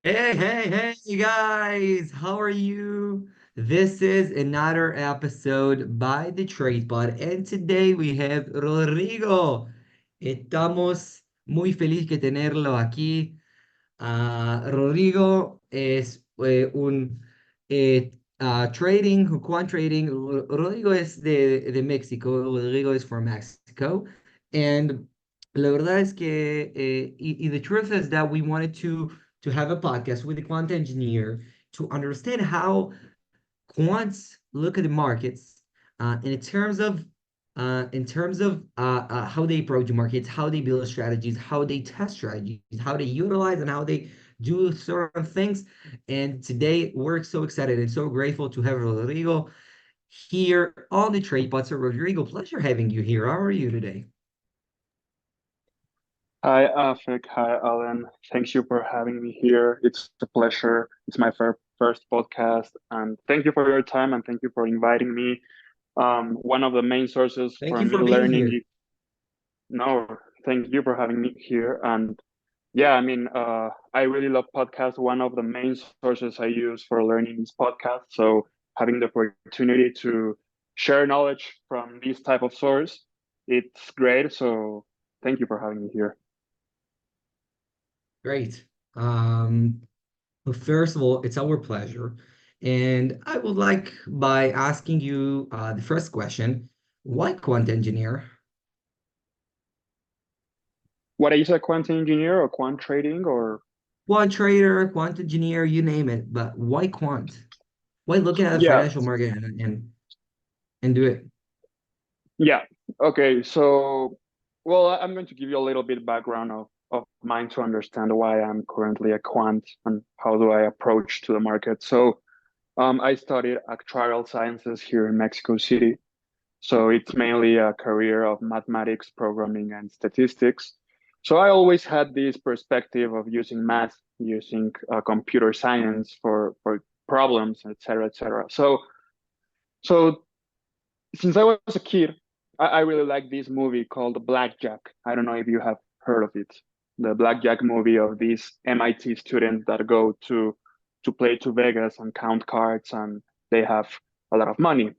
Hey, guys, how are you? This is another episode by the TradePod, and today we have Rodrigo. Estamos muy feliz que tenerlo aquí. Rodrigo es un quant trading. Rodrigo es de México. Rodrigo is from Mexico. And la verdad es que, the truth is that we wanted to have a podcast with a quant engineer to understand how quants look at the markets in terms of how they approach the markets, how they build strategies, how they test strategies, how they utilize and how they do certain things. And today we're so excited and so grateful to have Rodrigo here on the Trade Pod. So Rodrigo, pleasure having you here. How are you today? Hi, Afik. Hi, Alan. Thank you for having me here. It's a pleasure. It's my first podcast, and thank you for your time and thank you for inviting me. One of the main sources Thank for you me for being learning. here. No, thank you for having me here. And yeah, I really love podcasts. One of the main sources I use for learning is podcasts. So having the opportunity to share knowledge from this type of source, it's great. So thank you for having me here. Great. Um, Well, first of all, it's our pleasure. And I would like by asking you the first question, why quant engineer? What is a quant engineer or quant trading or Quant trader, quant engineer, you name it, but why quant? Why look at the yeah, financial market and do it? yeah. Okay, so well, I'm going to give you a little bit background of mine to understand why I'm currently a quant and how do I approach to the market. So I studied actuarial sciences here in Mexico City. So it's mainly a career of mathematics, programming, and statistics. So I always had this perspective of using math, using computer science for problems, et cetera, et cetera. So since I was a kid, I really like this movie called Blackjack. I don't know if you have heard of it. The Blackjack movie of these MIT students that go to play to Vegas and count cards, and they have a lot of money.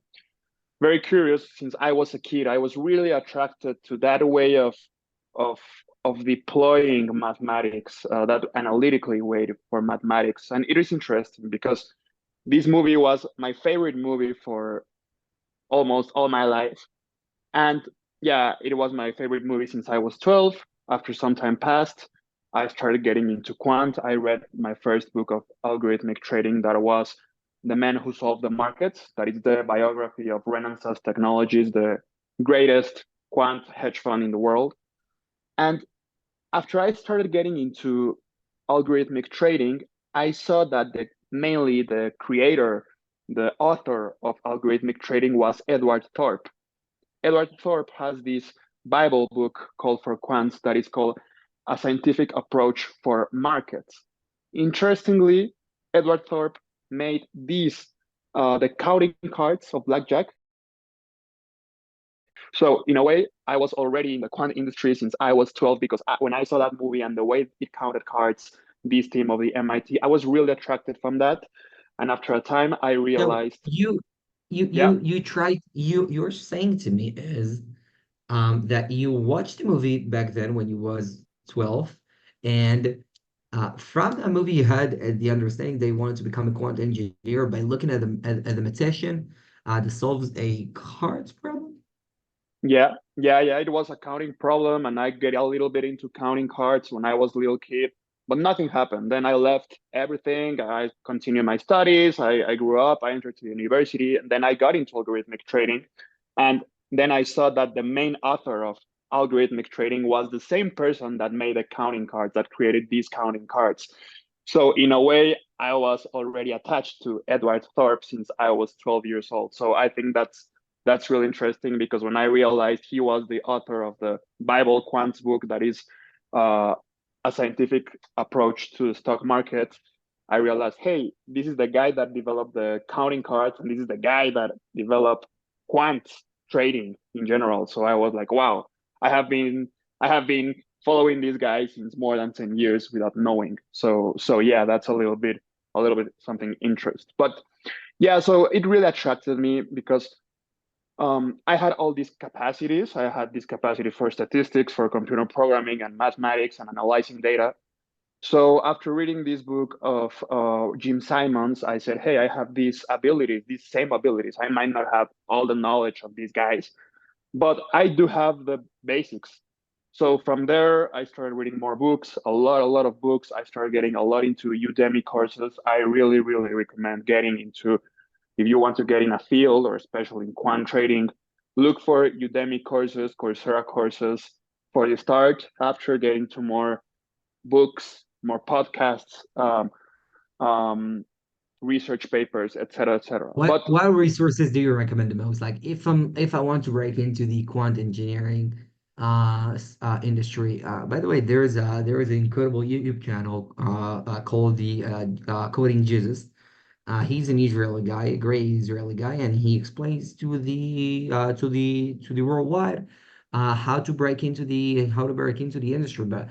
Very curious. Since I was a kid, I was really attracted to that way of of deploying mathematics, that analytically way for mathematics. And it is interesting because this movie was my favorite movie for almost all my life. And yeah, it was my favorite movie since I was 12. After some time passed, I started getting into quant. I read my first book of algorithmic trading, that was The Man Who Solved the Markets. That is the biography of Renaissance Technologies, the greatest quant hedge fund in the world. And after I started getting into algorithmic trading, I saw that mainly the creator, the author of algorithmic trading was Edward Thorp. Edward Thorp has this Bible book called for quants that is called A Scientific Approach for Markets. Interestingly, Edward Thorp made these the counting cards of blackjack. So in a way, I was already in the quant industry since I was 12 because when I saw that movie and the way it counted cards, this team of the MIT, I was really attracted from that. And after a time, I So realized, yeah, you tried you're saying to me is that you watched the movie back then when you was 12, and from that movie you had the understanding they wanted to become a quant engineer by looking at at the magician that solves a cards problem. yeah. It was a counting problem, and I get a little bit into counting cards when I was a little kid, but nothing happened. Then I left everything. I continued my studies. I grew up. I entered the university, and then I got into algorithmic trading. And then I saw that the main author of algorithmic trading was the same person that made the counting cards, that created these counting cards. So in a way, I was already attached to Edward Thorp since I was 12 years old. So I think that's really interesting because when I realized he was the author of the Bible Quants book, that is uh, a scientific approach to the stock market, I realized, hey, this is the guy that developed the counting cards, and this is the guy that developed quant trading in general. So I was like, wow, I have been I have been following these guys since more than 10 years without knowing. So yeah, that's a little bit something interest. But yeah, so it really attracted me because I had all these capacities. I had this capacity for statistics, for computer programming and mathematics and analyzing data. So after reading this book of Jim Simons, I said, hey, I have these abilities, these same abilities. I might not have all the knowledge of these guys, but I do have the basics. So from there, I started reading more books, a lot of books. I started getting a lot into Udemy courses. I really, really recommend getting into, if you want to get in a field or especially in quant trading, look for Udemy courses, Coursera courses for the start. After getting to more books, more podcasts, research papers, etc., etc. But What resources do you recommend the most? Like if I want to break into the quant engineering industry. By the way, there is an incredible YouTube channel called the Coding Jesus. He's an Israeli guy, a great Israeli guy, and he explains to the worldwide how to break into the industry. But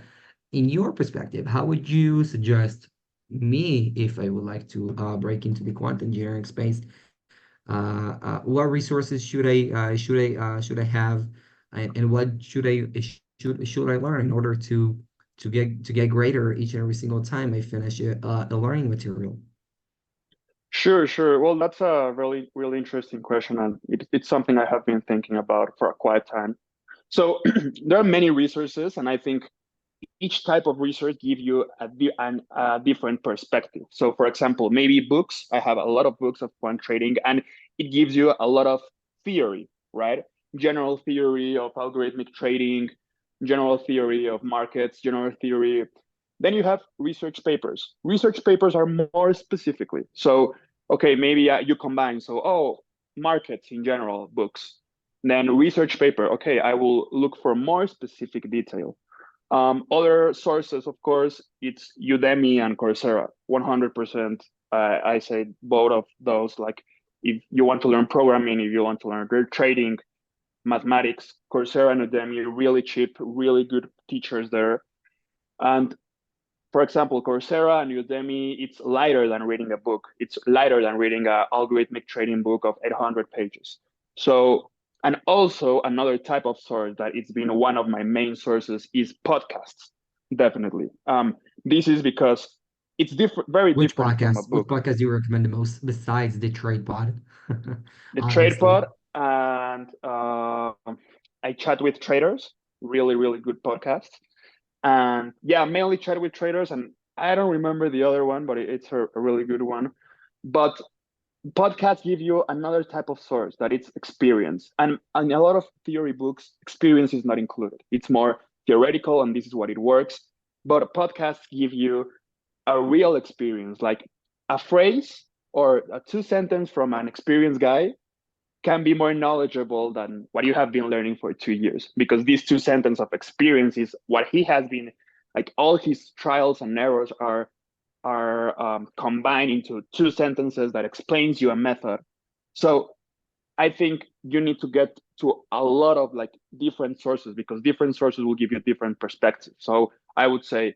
in your perspective, how would you suggest me if I would like to break into the quantum engineering space? What resources should I have, and what should I learn in order to get greater each and every single time I finish a learning material? sure, sure. Well, that's a really, really interesting question, and it's something I have been thinking about for a quite time. So there are many resources, and I think each type of research give you a different perspective. So for example, maybe books, I have a lot of books of quant trading, and it gives you a lot of theory, right? General theory of algorithmic trading, general theory of markets, general theory. Then you have research papers. Research papers are more specifically. So, okay, maybe you combine. So, oh, markets in general, books. Then research paper. Okay, I will look for more specific detail. Other sources, of course, it's Udemy and Coursera. 100%. I say both of those. Like, if you want to learn programming, if you want to learn trading, mathematics, Coursera and Udemy, really cheap, really good teachers there. And for example, Coursera and Udemy, it's lighter than reading a book. It's lighter than reading an algorithmic trading book of 800 pages. So, and also another type of source that it's been one of my main sources is podcasts. Definitely. This is because it's different, very different from a Which book. podcast do you recommend the most besides the TradePod? The Obviously. TradePod and I chat with traders. Really, really good podcast. And yeah, mainly chat with traders. And I don't remember the other one, but it's a really good one. But podcasts give you another type of source that it's experience. And a lot of theory books, experience is not included. It's more theoretical, and this is what it works. But podcasts give you a real experience, like a phrase or a two sentence from an experienced guy can be more knowledgeable than what you have been learning for 2 years, because these two sentences of experience is what he has been, like all his trials and errors are combined into two sentences that explains you a method. So I think you need to get to a lot of like different sources, because different sources will give you different perspectives. So I would say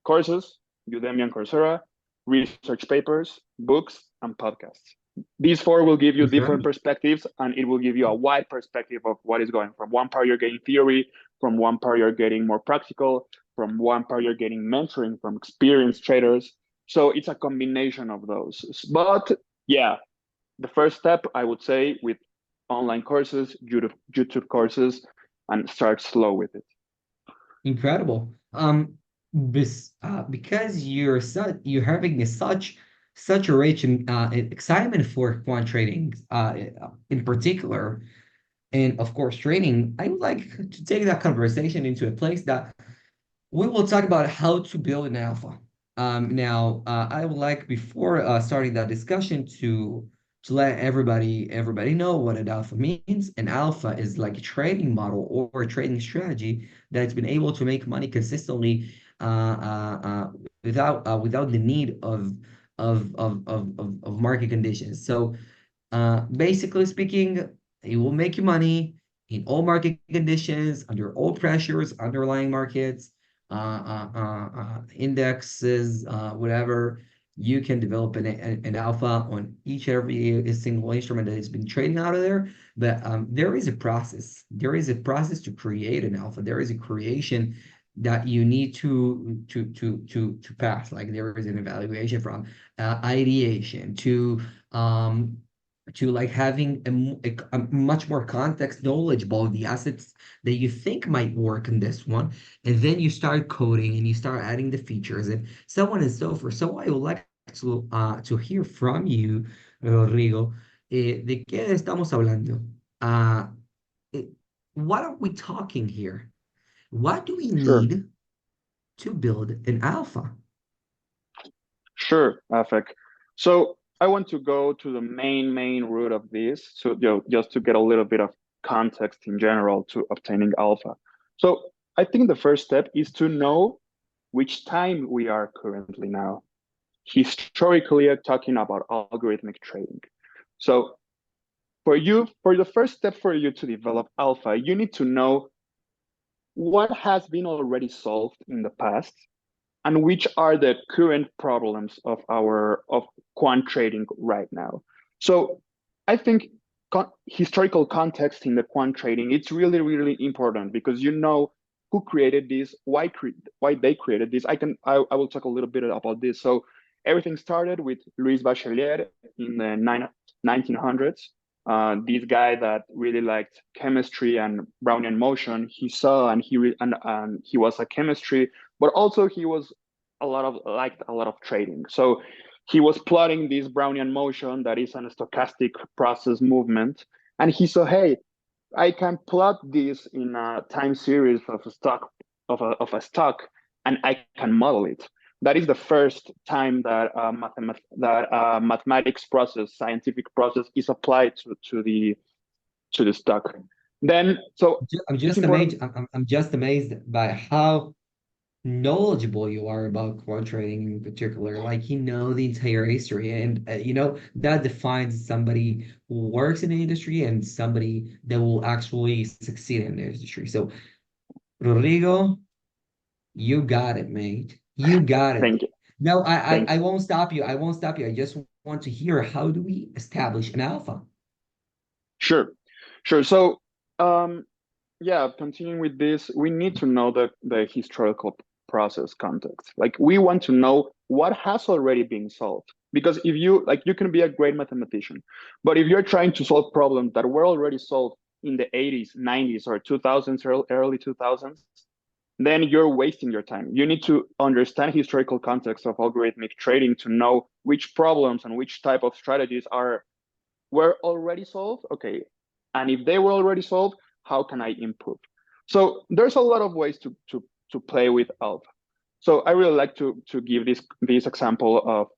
courses, Udemy and Coursera, research papers, books, and podcasts. These four will give you different Incredible. perspectives, and it will give you a wide perspective of what is going. From one part, you're getting theory, from one part, you're getting more practical, from one part, you're getting mentoring from experienced traders. So it's a combination of those. But yeah, the first step, I would say, with online courses, YouTube courses, and start slow with it. Incredible. Because you're having such a rich excitement for quant trading, in particular, and of course trading, I would like to take that conversation into a place that we will talk about how to build an alpha. Now, I would like before starting that discussion to let everybody know what an alpha means. An alpha is like a trading model or a trading strategy that's been able to make money consistently without the need of market conditions. So basically speaking, it will make you money in all market conditions, under all pressures, underlying markets. indexes, whatever. You can develop an alpha on each every single instrument that has been trading out of there. But there is a process. There is a process to create an alpha. There is a creation that you need to pass. Like there is an evaluation from ideation to like having a much more context knowledge about the assets that you think might work in this one, and then you start coding and you start adding the features and so on and so forth. So I would like to hear from you, Rodrigo, de qué estamos hablando. Eh, what are we talking here? What do we Sure. need to build an alpha? Sure, Afek. So I want to go to the main root of this. So just to get a little bit of context in general to obtaining alpha. So I think the first step is to know which time we are currently now. Historically, talking about algorithmic trading. So for the first step for you to develop alpha, you need to know what has been already solved in the past and which are the current problems of quant trading right now. So I think historical context in the quant trading, it's really important because you know who created this, why they created this. I will talk a little bit about this. So everything started with Louis Bachelier in the 1900s. This guy that really liked chemistry and Brownian motion, he saw and he was a chemistry, but also he was liked a lot of trading. So he was plotting this Brownian motion that is a stochastic process movement, and he saw, hey, I can plot this in a time series of a stock of a stock, and I can model it. That is the first time that mathematics process, scientific process, is applied to the stock. Then, so I'm it's just important. amazed. I'm just amazed by how knowledgeable you are about quant trading in particular. Like you know the entire history, and you know that defines somebody who works in the industry and somebody that will actually succeed in the industry. So, Rodrigo, you got it, mate. You got it. Thank you. No, Thanks. I won't stop you. I won't stop you. I just want to hear, how do we establish an alpha? Sure, sure. So, yeah, continuing with this, we need to know the historical process context. Like we want to know what has already been solved. Because if you can be a great mathematician, but if you're trying to solve problems that were already solved in the 80s, 90s, or 2000s, early 2000s, then you're wasting your time. You need to understand historical context of algorithmic trading to know which problems and which type of strategies were already solved. Okay, and if they were already solved, how can I improve? So there's a lot of ways to play with alpha. So I really like to give this example of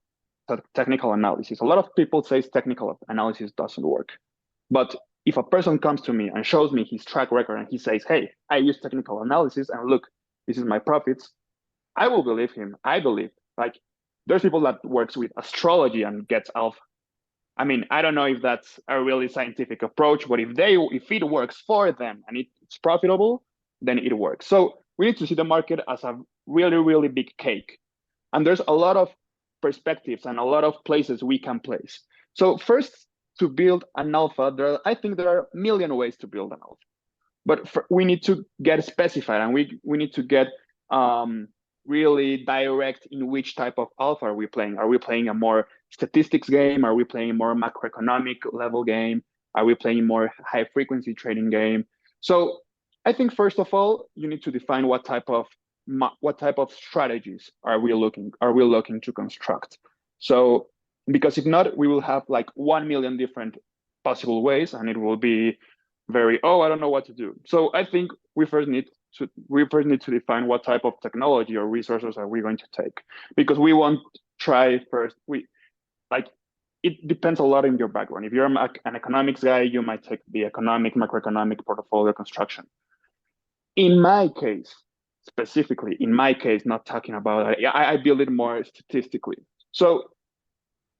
technical analysis. A lot of people say technical analysis doesn't work, but if a person comes to me and shows me his track record and he says, hey, I use technical analysis and look, this is my profits, I will believe him. I believe, like, there's people that works with astrology and gets alpha. I mean, I don't know if that's a really scientific approach, but if it works for them and it's profitable, then it works. So we need to see the market as a really big cake. And there's a lot of perspectives and a lot of places we can place. So first, to build an alpha, I think there are a million ways to build an alpha. But we need to get specified, and we need to get really direct in which type of alpha are we playing. Are we playing a more statistics game? Are we playing a more macroeconomic level game? Are we playing more high frequency trading game? So I think first of all, you need to define what type of strategies are we looking to construct. So because if not, we will have like 1 million different possible ways, and it will be very, I don't know what to do. So I think we first need to define what type of technology or resources are we going to take, because we won't try first. It depends a lot on your background. If you're an economics guy, you might take the macroeconomic portfolio construction. In my case, specifically, not talking about, I build it more statistically. So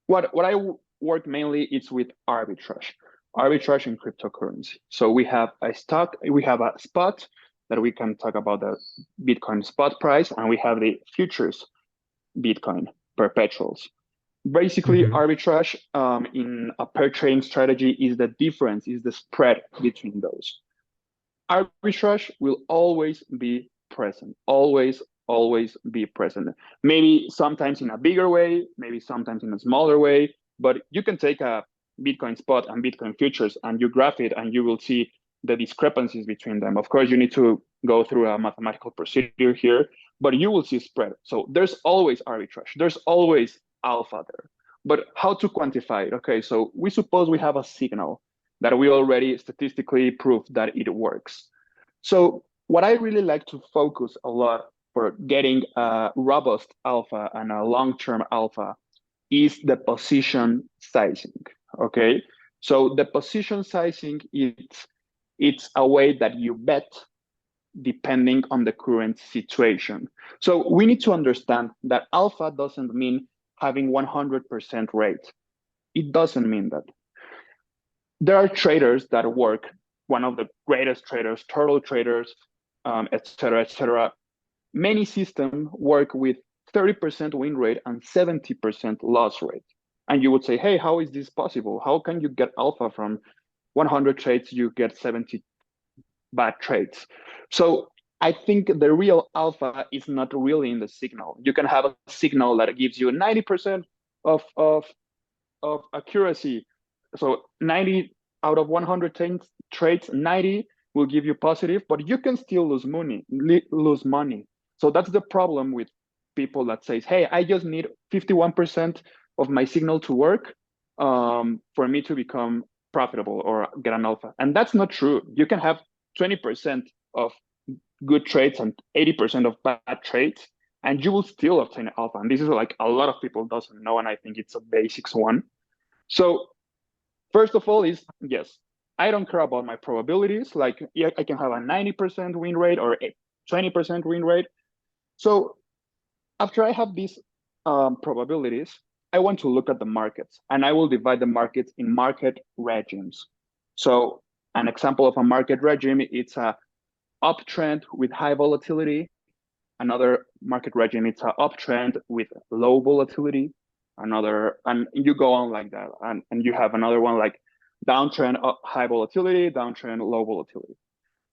what I work mainly is with arbitrage in cryptocurrency. So we have a spot, that we can talk about the Bitcoin spot price, and we have the futures Bitcoin perpetuals. Basically, arbitrage in a pair trading strategy is the difference, is the spread between those. Arbitrage will always be present, always be present. Maybe sometimes in a bigger way, maybe sometimes in a smaller way, but you can take a Bitcoin spot and Bitcoin futures and you graph it and you will see the discrepancies between them. Of course, you need to go through a mathematical procedure here, but you will see spread. So there's always arbitrage, there's always alpha there. But how to quantify it? Okay, so we suppose we have a signal that we already statistically proved that it works. So what I really like to focus a lot for getting a robust alpha and a long-term alpha is the position sizing, okay? So the position sizing, it's a way that you bet depending on the current situation. So we need to understand that alpha doesn't mean having 100% rate. It doesn't mean that. There are traders that work, one of the greatest traders, turtle traders, et cetera. Many systems work with 30% win rate and 70% loss rate. And you would say, hey, how is this possible? How can you get alpha from 100 trades, you get 70 bad trades? So I think the real alpha is not really in the signal. You can have a signal that gives you 90% of accuracy. So 90 out of 100 trades, 90 will give you positive, but you can still lose money. So that's the problem with people that says, hey, I just need 51% of my signal to work for me to become profitable or get an alpha. And that's not true. You can have 20% of good trades and 80% of bad trades, and you will still obtain alpha. And this is like a lot of people doesn't know, and I think it's a basics one. So first of all is, yes, I don't care about my probabilities. Like, yeah, I can have a 90% win rate or a 20% win rate. So after I have these probabilities, I want to look at the markets, and I will divide the markets in market regimes. So an example of a market regime, it's a uptrend with high volatility. Another market regime, it's an uptrend with low volatility. Another, and you go on like that. And you have another one like downtrend, high volatility, downtrend, low volatility.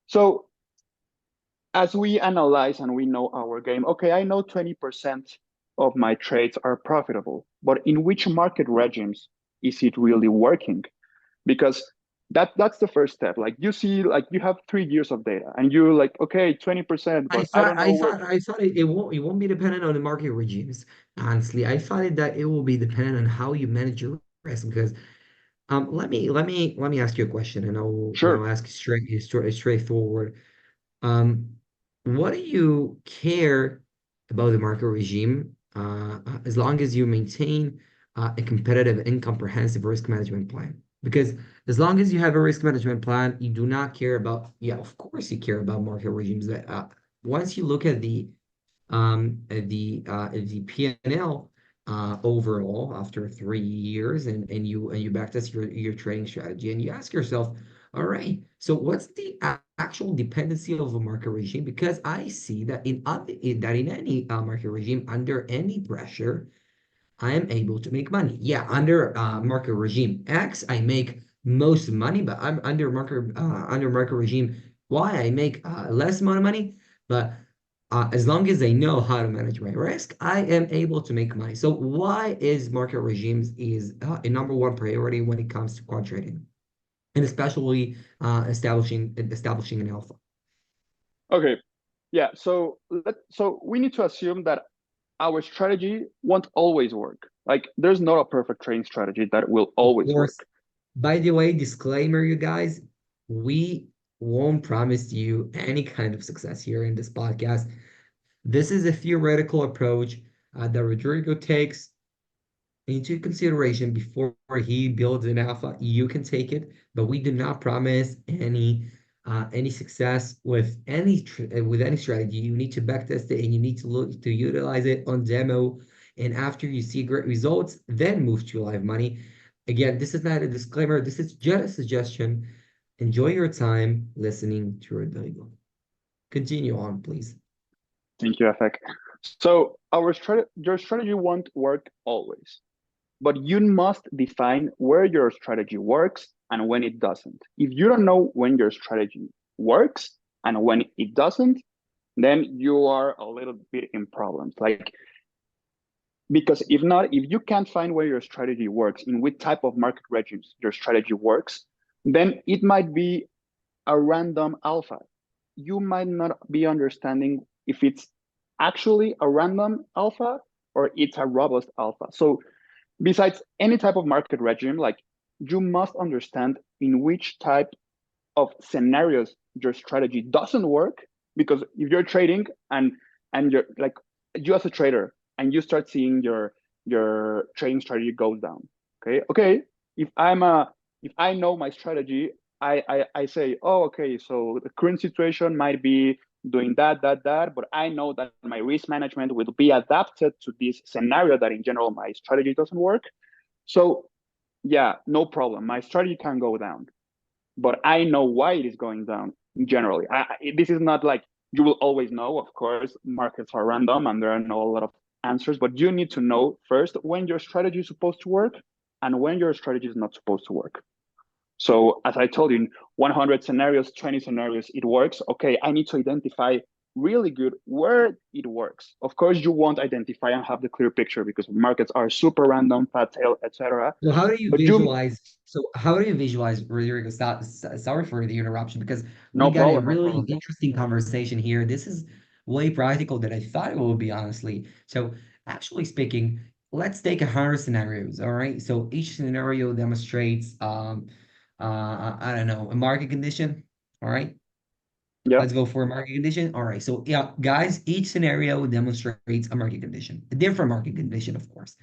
So as we analyze and we know our game, okay, I know 20% of my trades are profitable, but in which market regimes is it really working? Because that's the first step. Like you see, like you have 3 years of data and you're like, okay, 20%, but I don't know where. I thought it won't be dependent on the market regimes. Honestly, I thought that it will be dependent on how you manage your risk. Because let me ask you a question, and I'll Sure. ask straightforward. Um, what do you care about the market regime? As long as you maintain a competitive and comprehensive risk management plan. Because as long as you have a risk management plan, you do not care about, yeah, of course you care about market regimes. But once you look at the P&L overall after 3 years, and you backtest your trading strategy, and you ask yourself, all right, so what's the actual dependency of a market regime? Because I see that in any market regime, under any pressure, I am able to make money. Yeah, under market regime X, I make most money, but I'm under market regime Y, I make less amount of money. But as long as I know how to manage my risk, I am able to make money. So why is market regimes is a number one priority when it comes to quant trading, and especially establishing an alpha? Okay. Yeah. So we need to assume that our strategy won't always work. Like there's not a perfect trading strategy that will Of always course, work. by the way, disclaimer, you guys, we won't promise you any kind of success here in this podcast. This is a theoretical approach that Rodrigo takes into consideration before he builds an alpha. You can take it, but we do not promise any success with any strategy. You need to backtest it, and you need to look to utilize it on demo. And after you see great results, then move to live money. Again, this is not a disclaimer. This is just a suggestion. Enjoy your time listening to Rodrigo. Continue on, please. Thank you, Afek. So your strategy won't work always, but you must define where your strategy works and when it doesn't. If you don't know when your strategy works and when it doesn't, then you are a little bit in problems. Like, because if not, if you can't find where your strategy works, in which type of market regimes your strategy works, then it might be a random alpha. You might not be understanding if it's actually a random alpha or it's a robust alpha. So besides any type of market regime, like, you must understand in which type of scenarios your strategy doesn't work. Because if you're trading and you're like, you as a trader, and you start seeing your trading strategy goes down, okay, if I know my strategy, I say, oh, okay, so the current situation might be doing that, but I know that my risk management will be adapted to this scenario that in general my strategy doesn't work. So yeah, no problem, my strategy can go down, but I know why it is going down. Generally, this is not like you will always know. Of course, markets are random and there are not a lot of answers, but you need to know first when your strategy is supposed to work and when your strategy is not supposed to work. So as I told you, in 100 scenarios, 20 scenarios, it works. Okay, I need to identify really good where it works. Of course, you won't identify and have the clear picture because markets are super random, fat tail, etc. So how do you But you, visualize? So how do you visualize, Rodrigo? Sorry for the interruption because we no got a problem, no really problem. interesting conversation here. This is way practical than I thought it would be, honestly. So actually speaking, let's take 100 scenarios. All right. So each scenario demonstrates, I don't know, a market condition. All right. Yeah. Let's go for a market condition. All right. So yeah, guys, each scenario demonstrates a market condition, a different market condition, of course.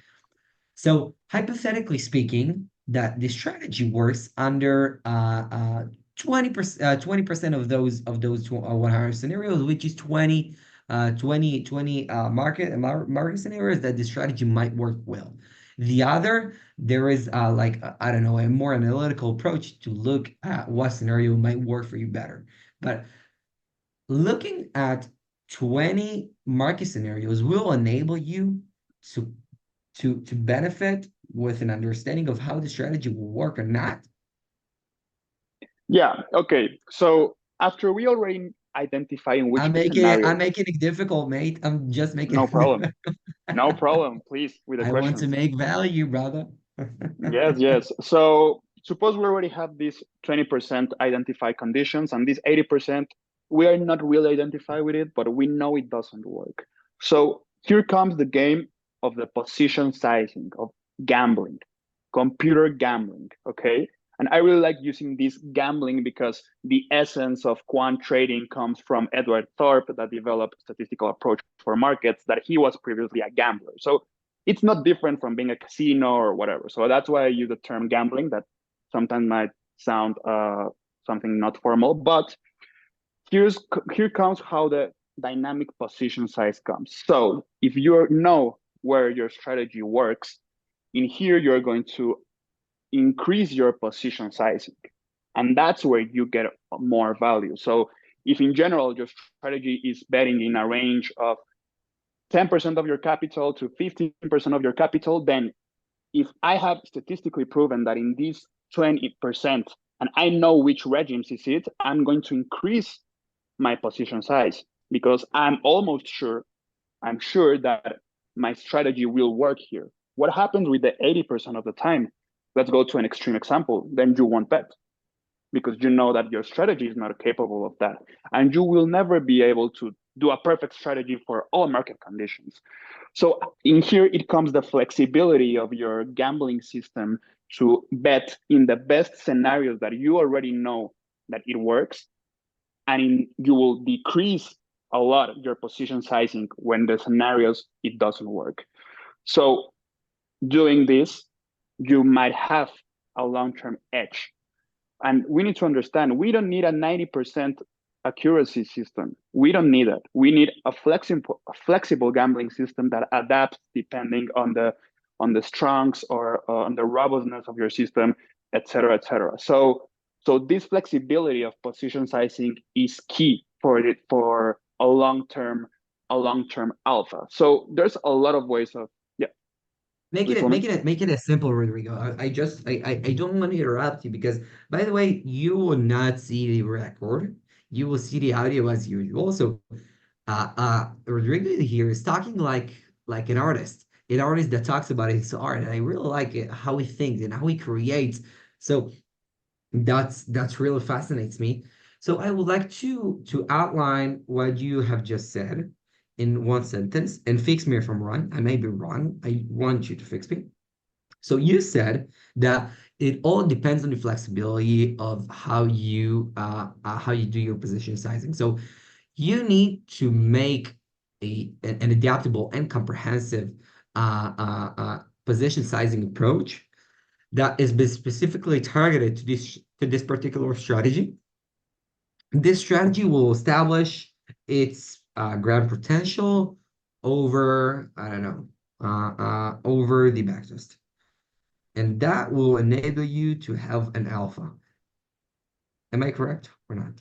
So hypothetically speaking, that the strategy works under 20% of those 100 scenarios, which is 20 market scenarios that the strategy might work well. The other, there is like I don't know, a more analytical approach to look at what scenario might work for you better. But looking at 20 market scenarios will enable you to to benefit with an understanding of how the strategy will work or not. Yeah. Okay. So after we already identify in which I'm scenario, making it difficult, mate. I'm just making no problem. No problem. Please, with the I want to questions. make value, brother. Yes, yes. So suppose we already have these 20% identified conditions and this 80%, we are not really identified with it, but we know it doesn't work. So here comes the game of the position sizing, of gambling, computer gambling, okay? And I really like using this gambling because the essence of quant trading comes from Edward Thorpe that developed statistical approach for markets, that he was previously a gambler. So it's not different from being a casino or whatever. So that's why I use the term gambling, that sometimes might sound something not formal. But here comes how the dynamic position size comes. So if you know where your strategy works, in here you're going to increase your position sizing, and that's where you get more value. So if in general your strategy is betting in a range of 10% of your capital to 15% of your capital, then if I have statistically proven that in these 20%, and I know which regimes is it, I'm going to increase my position size because I'm sure that my strategy will work here. What happens with the 80% of the time? Let's go to an extreme example. Then you won't bet because you know that your strategy is not capable of that. And you will never be able to do a perfect strategy for all market conditions. So in here, it comes the flexibility of your gambling system to bet in the best scenarios that you already know that it works. And you will decrease a lot your position sizing when the scenarios it doesn't work. So doing this, you might have a long-term edge. And we need to understand, we don't need a 90% accuracy system. We don't need it. We need a flexible gambling system that adapts depending on the strengths or on the robustness of your system, et cetera, et cetera. So this flexibility of position sizing is key for a long-term alpha. So there's a lot of ways of Make please, it woman. make it as simple, Rodrigo. I don't want to interrupt you because, by the way, you will not see the record. You will see the audio as usual. So Rodrigo here is talking like an artist that talks about his art. And I really like it, how he thinks and how he creates. So that's really fascinates me. So I would like to outline what you have just said in one sentence and fix me if I'm wrong. I may be wrong. I want you to fix me. So you said that it all depends on the flexibility of how you do your position sizing. So you need to make an adaptable and comprehensive position sizing approach that is specifically targeted to this particular strategy. This strategy will establish its ground potential over, I don't know, over the backtest. And that will enable you to have an alpha. Am I correct or not?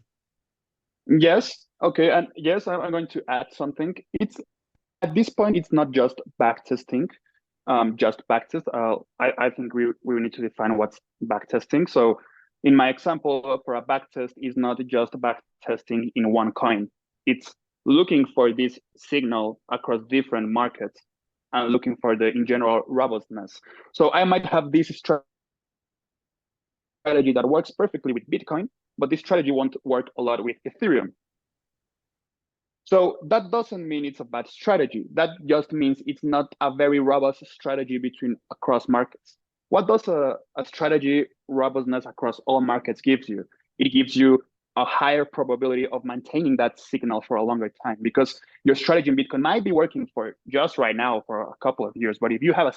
Yes. Okay. And yes, I'm going to add something. It's at this point, it's not just backtesting, just backtest. I think we need to define what's backtesting. So in my example, for a backtest is not just backtesting in one coin. It's looking for this signal across different markets and looking for the, in general, robustness. So I might have this strategy that works perfectly with Bitcoin, but this strategy won't work a lot with Ethereum. So that doesn't mean it's a bad strategy. That just means it's not a very robust strategy across markets. What does a strategy robustness across all markets gives you? It gives you a higher probability of maintaining that signal for a longer time, because your strategy in Bitcoin might be working for just right now for a couple of years. But if you have a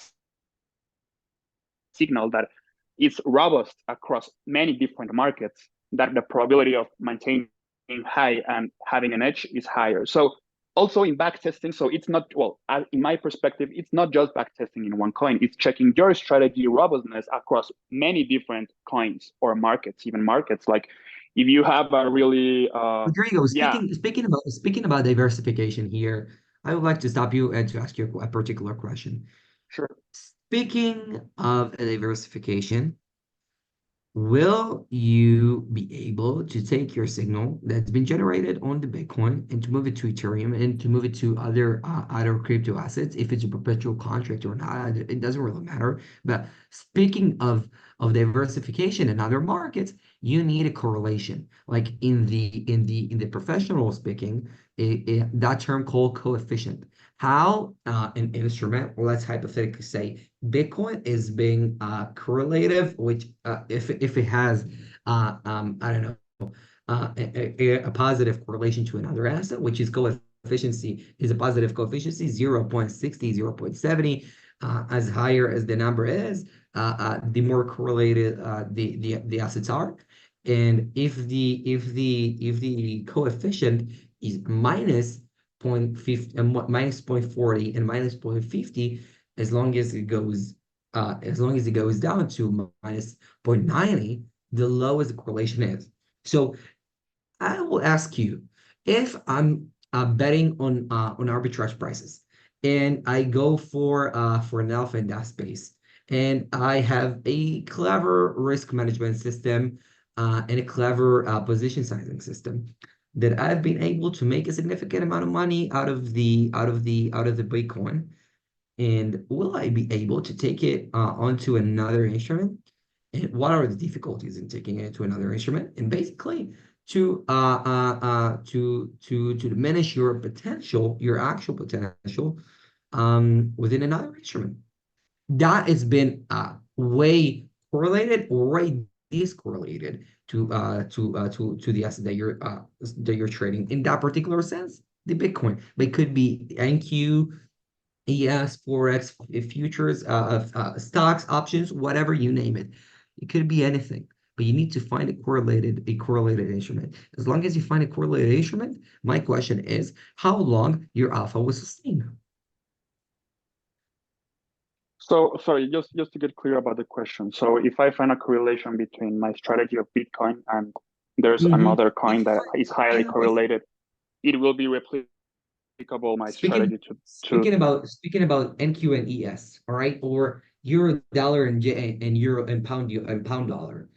signal that is robust across many different markets, that the probability of maintaining high and having an edge is higher. So also in backtesting, so it's not, well, in my perspective, it's not just backtesting in one coin. It's checking your strategy robustness across many different coins or markets, even markets. Like if you have a really Rodrigo, speaking about diversification here, I would like to stop you and to ask you a particular question. sure. Speaking of diversification, will you be able to take your signal that's been generated on the Bitcoin and to move it to Ethereum and to move it to other crypto assets, if it's a perpetual contract or not, it doesn't really matter. But speaking of diversification in other markets, you need a correlation. Like in the professional speaking, that term called coefficient. How an instrument, let's hypothetically say Bitcoin is being correlative, which if it has I don't know a positive correlation to another asset, which is coefficiency is a positive coefficiency 0.60, 0.70, as higher as the number is, the more correlated the assets are. And if the coefficient is minus 0.50 minus 0.40 and minus 0.50, as long as it goes down to minus 0.90, the lowest the correlation is. So I will ask you, if I'm betting on arbitrage prices and I go for an alpha in that space, and I have a clever risk management system and a clever position sizing system, that I've been able to make a significant amount of money out of the Bitcoin. And will I be able to take it onto another instrument? And what are the difficulties in taking it to another instrument? And basically to diminish your potential, your actual potential within another instrument. That has been way correlated or way discorrelated to the asset that you're trading in that particular sense, the Bitcoin. But it could be NQ, ES, Forex, futures, stocks, options, whatever you name it. It could be anything, but you need to find a correlated instrument. As long as you find a correlated instrument, my question is how long your alpha will sustain. So sorry, just to get clear about the question. So if I find a correlation between my strategy of Bitcoin and there's Mhm. another coin that is highly correlated. it will be replicable my Speaking strategy to speaking about NQ and ES, all right, or euro dollar and euro and pound dollar.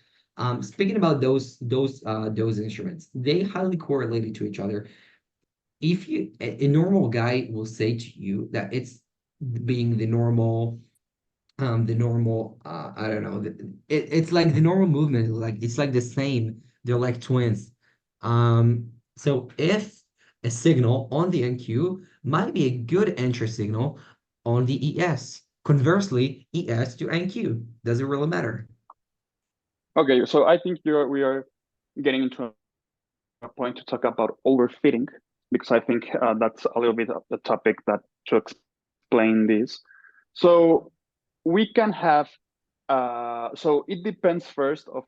Speaking about those instruments, they highly correlated to each other. If you a normal guy will say to you that it's being the normal I don't know it's like the normal movement, like it's like the same, they're like twins. So if a signal on the NQ might be a good entry signal on the ES, conversely ES to NQ doesn't really matter. okay. So I think we are getting into a point to talk about overfitting, because I think that's a little bit of the topic that to explain this. So we can have so it depends first of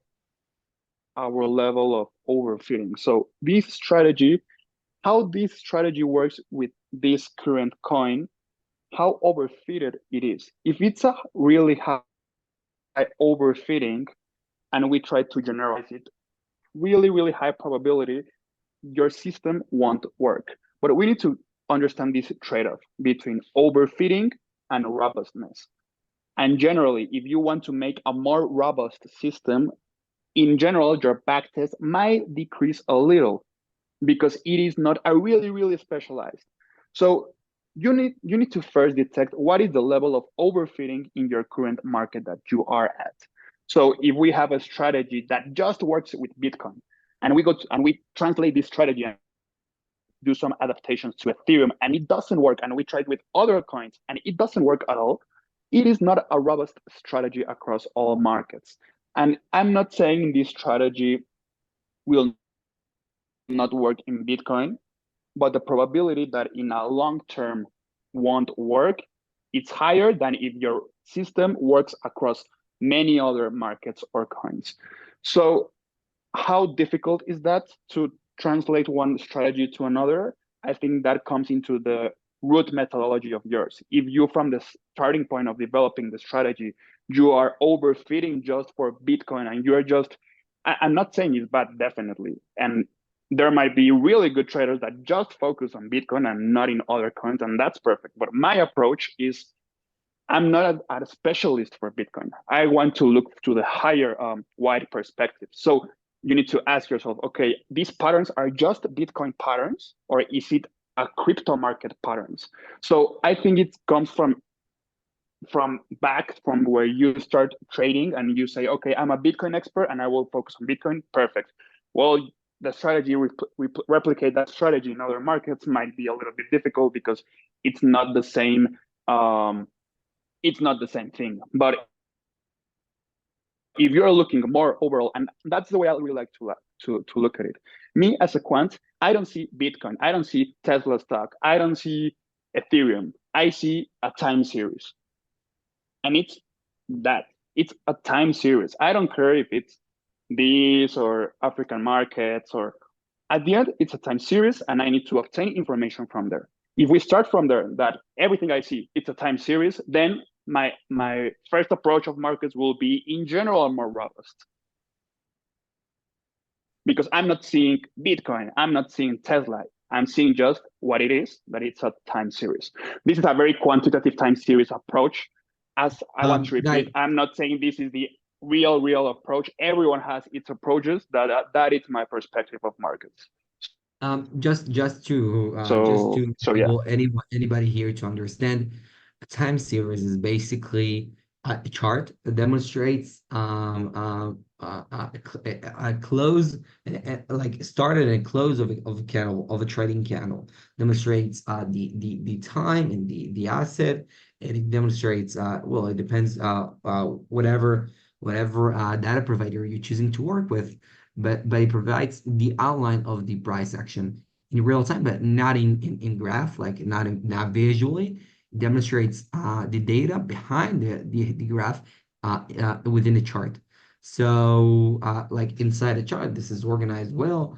our level of overfitting. So this strategy, how this strategy works with this current coin, how overfitted it is. If it's a really high overfitting and we try to generalize it, really high probability your system won't work. But we need to understand this trade-off between overfitting and robustness. And generally, if you want to make a more robust system, in general, your backtest might decrease a little because it is not a really specialized. So you need to first detect what is the level of overfitting in your current market that you are at. So if we have a strategy that just works with Bitcoin, and we translate this strategy and do some adaptations to Ethereum, and it doesn't work, and we tried with other coins and it doesn't work at all, it is not a robust strategy across all markets. And I'm not saying this strategy will not work in Bitcoin, but the probability that in a long term won't work, it's higher than if your system works across many other markets or coins. So how difficult is that to translate one strategy to another? I think that comes into the root methodology of yours. If you, from the starting point of developing the strategy, you are overfitting just for Bitcoin and you're just, I'm not saying it's bad, definitely. And there might be really good traders that just focus on Bitcoin and not in other coins, and that's perfect. But my approach is I'm not a specialist for Bitcoin. I want to look to the higher wide perspective. So you need to ask yourself, okay, these patterns are just Bitcoin patterns, or is it a crypto market patterns? So I think it comes from where you start trading and you say, okay, I'm a Bitcoin expert and I will focus on Bitcoin. Perfect. Well, the strategy, replicate that strategy in other markets might be a little bit difficult because it's not the same. It's not the same thing. But if you're looking more overall, and that's the way I really like to look at it. Me as a quant, I don't see Bitcoin, I don't see Tesla stock, I don't see Ethereum. I see a time series, and it's a time series. I don't care if it's these or African markets, or at the end, it's a time series, and I need to obtain information from there. If we start from there, that everything I see, it's a time series, then my first approach of markets will be in general more robust. Because I'm not seeing Bitcoin, I'm not seeing Tesla, I'm seeing just what it is, that it's a time series. This is a very quantitative time series approach. As I want to repeat, I'm not saying this is the real approach. Everyone has its approaches. That is my perspective of markets. Just to Yeah. enable anybody here to understand, a time series is basically a chart that demonstrates a close, like start and close of a candle, of a trading candle, demonstrates the time and the asset, and it demonstrates well, it depends whatever data provider you're choosing to work with, but it provides the outline of the price action in real time, but not in graph, like not visually. It demonstrates the data behind the graph within the chart. So like inside a chart, this is organized well.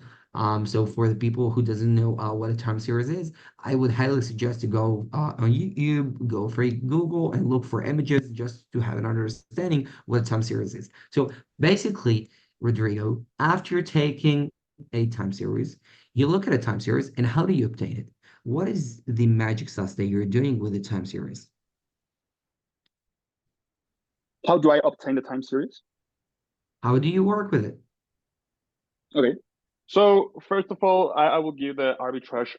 So for the people who doesn't know what a time series is, I would highly suggest to go on YouTube, go for Google, and look for images just to have an understanding what a time series is. So basically, Rodrigo, after taking a time series, You look at a time series, and how do you obtain it? What is the magic sauce that you're doing with the time series? How do I obtain the time series? How do you work with it? Okay. So first of all, I will give the arbitrage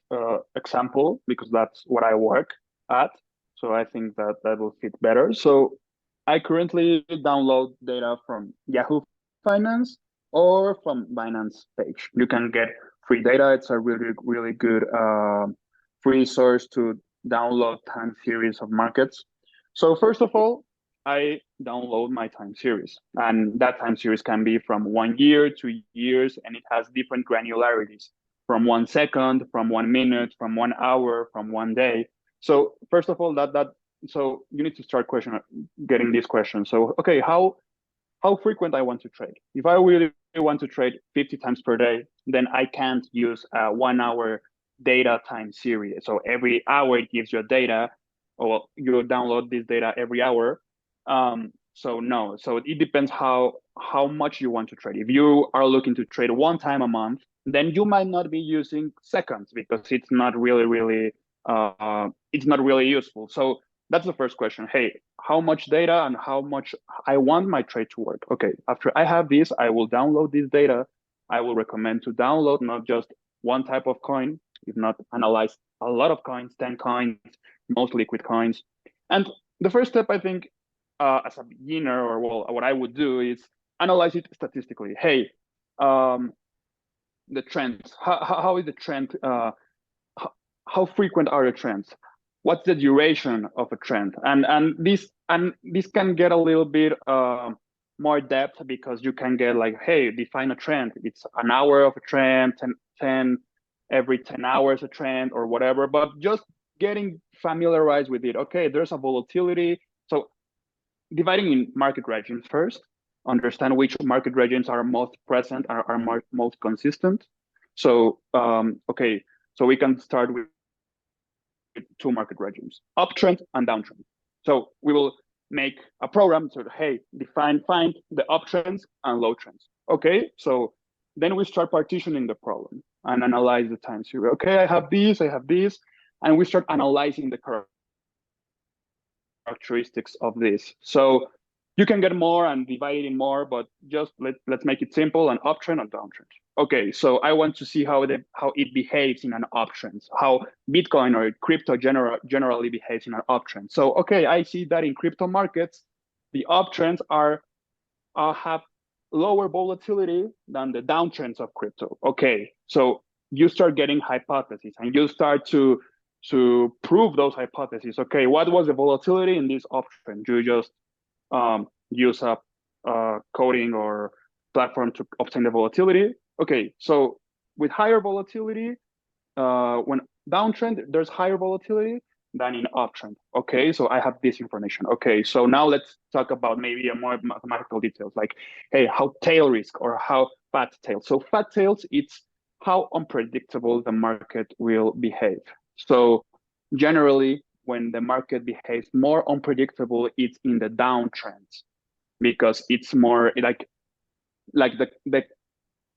example because that's what I work at. So I think that that will fit better. So I currently download data from Yahoo Finance or from Binance page. You can get free data. It's a really, really good free source to download time series of markets. So first of all, I download my time series, and that time series can be from 1 year to years, and it has different granularities from 1 second, from 1 minute, from 1 hour, from 1 day. So first of all, so you need to start getting this question. So okay, how frequent I want to trade? If I really want to trade 50 times per day, then I can't use a 1 hour data time series. So every hour it gives you data, or you download this data every hour. So no, so it depends how much you want to trade. If you are looking to trade one time a month, then you might not be using seconds because it's not really it's not really useful. So that's the first question. Hey, how much data and how much I want my trade to work? Okay, after I have this, I will download this data. I will recommend to download not just one type of coin, if not analyze a lot of coins, 10 coins, most liquid coins. And the first step, I think, as a beginner, or well, what I would do is analyze it statistically. Hey, the trends. How is the trend? How frequent are the trends? What's the duration of a trend? And this can get a little bit more depth because you can get like, hey, define a trend. It's an hour of a trend, 10 every 10 hours a trend or whatever. But just getting familiarized with it. Okay, there's a volatility. So dividing in market regions first, understand which market regions are most present, are most consistent. So okay, so we can start with two market regions, uptrend and downtrend. So we will make a program to, hey, find the uptrends and low trends. Okay, so then we start partitioning the problem and analyze the time series. Okay, I have this, and we start analyzing the characteristics of this. So you can get more and divide it in more, but just let's make it simple, an uptrend and downtrend. Okay, so I want to see how it behaves in an uptrend, how Bitcoin or crypto generally behaves in an uptrend. So okay, I see that in crypto markets, the uptrends have lower volatility than the downtrends of crypto. Okay, so you start getting hypotheses and you start to prove those hypotheses. Okay, what was the volatility in this uptrend? You just use a coding or platform to obtain the volatility. Okay, so with higher volatility, when downtrend, there's higher volatility than in uptrend. Okay, so I have this information. Okay, so now let's talk about maybe a more mathematical details, like, hey, how tail risk or how fat tails. So fat tails, it's how unpredictable the market will behave. So generally, when the market behaves more unpredictable, it's in the downtrends because it's more like